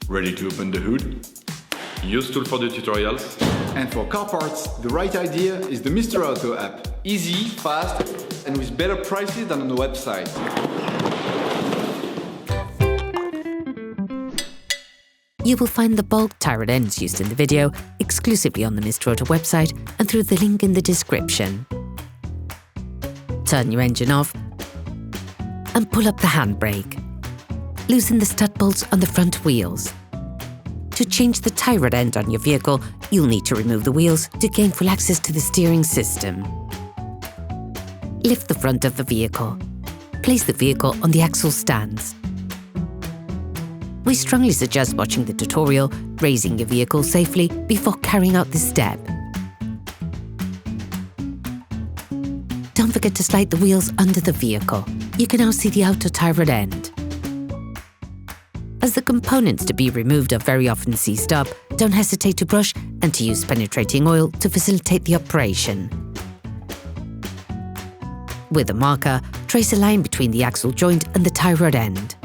Ready to open the hood? UseTool for the tutorials. And for car parts, the right idea is the Mr. Auto app. Easy, fast, and with better prices than on the website. You will find the bulb tie rod ends used in the video exclusively on the Mr. Auto website and through the link in the description. Turn your engine off and pull up the handbrake. Loosen the stud bolts on the front wheels. To change the tie rod end on your vehicle, you'll need to remove the wheels to gain full access to the steering system. Lift the front of the vehicle. Place the vehicle on the axle stands. We strongly suggest watching the tutorial, raising your vehicle safely before carrying out this step. Don't forget to slide the wheels under the vehicle. You can now see the outer tie rod end. As the components to be removed are very often seized up, don't hesitate to brush and to use penetrating oil to facilitate the operation. With a marker, trace a line between the axle joint and the tie rod end.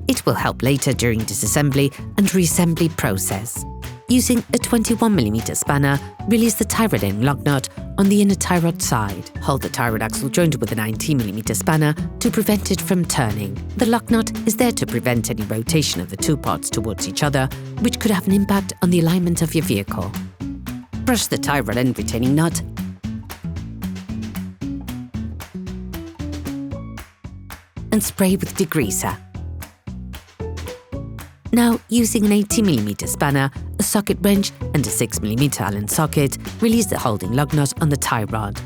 It will help later during disassembly and reassembly process. Using a 21mm spanner, release the tie rod end lock nut on the inner tie rod side. Hold the tie rod axle joint with a 19mm spanner to prevent it from turning. The lock nut is there to prevent any rotation of the two parts towards each other, which could have an impact on the alignment of your vehicle. Brush the tie rod end retaining nut and spray with degreaser. Now, using an 80mm spanner, a socket wrench and a 6mm Allen socket, release the holding lug nut on the tie rod.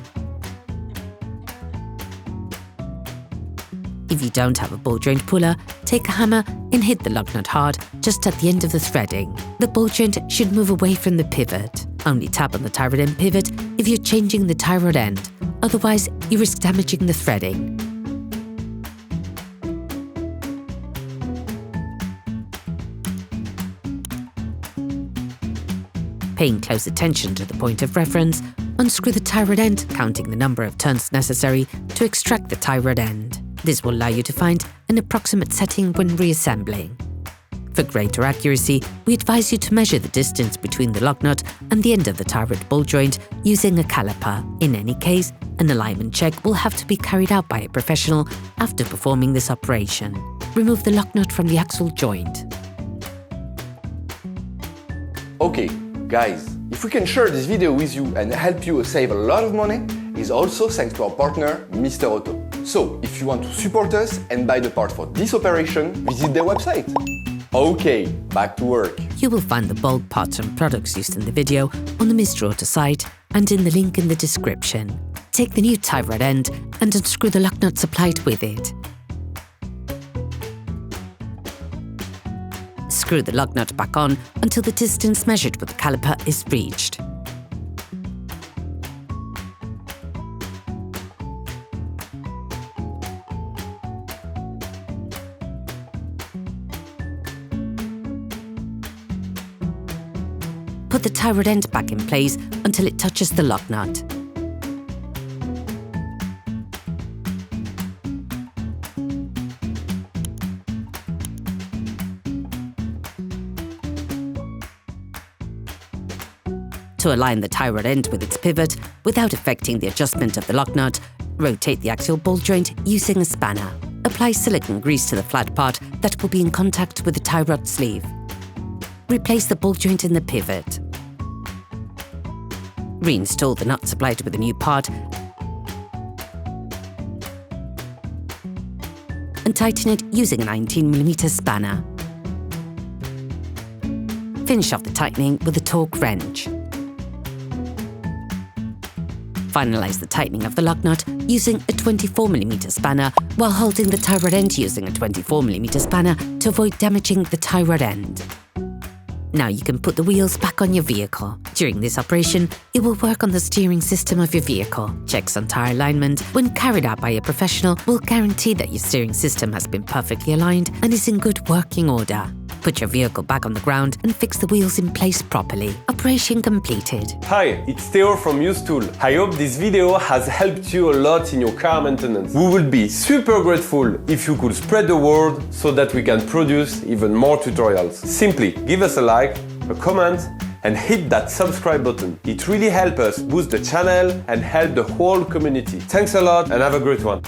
If you don't have a ball joint puller, take a hammer and hit the lug nut hard just at the end of the threading. The ball joint should move away from the pivot. Only tap on the tie rod end pivot if you're changing the tie rod end, otherwise you risk damaging the threading. Paying close attention to the point of reference, unscrew the tie rod end, counting the number of turns necessary to extract the tie rod end. This will allow you to find an approximate setting when reassembling. For greater accuracy, we advise you to measure the distance between the lock nut and the end of the tie rod ball joint using a caliper. In any case, an alignment check will have to be carried out by a professional after performing this operation. Remove the lock nut from the axle joint. Okay, guys, if we can share this video with you and help you save a lot of money, is also thanks to our partner, Mr. Auto. So, if you want to support us and buy the part for this operation, visit their website. Okay, back to work. You will find the bulk parts and products used in the video on the Mr. Auto site and in the link in the description. Take the new tie rod end and unscrew the lock nut supplied with it. Screw the lug nut back on until the distance measured with the caliper is reached. Put the tie rod end back in place until it touches the lug nut. To align the tie rod end with its pivot without affecting the adjustment of the lock nut, rotate the axial ball joint using a spanner. Apply silicone grease to the flat part that will be in contact with the tie rod sleeve. Replace the ball joint in the pivot. Reinstall the nut supplied with a new part and tighten it using a 19mm spanner. Finish off the tightening with a torque wrench. Finalize the tightening of the lock nut using a 24mm spanner while holding the tie rod end using a 24mm spanner to avoid damaging the tie rod end. Now you can put the wheels back on your vehicle. During this operation, it will work on the steering system of your vehicle. Checks on tire alignment, when carried out by a professional, will guarantee that your steering system has been perfectly aligned and is in good working order. put your vehicle back on the ground and fix the wheels in place properly. Operation completed. Hi, it's Theo from UseTool. I hope this video has helped you a lot in your car maintenance. We would be super grateful if you could spread the word so that we can produce even more tutorials. Simply give us a like, a comment, and hit that subscribe button. It really helps us boost the channel and help the whole community. Thanks a lot and have a great one.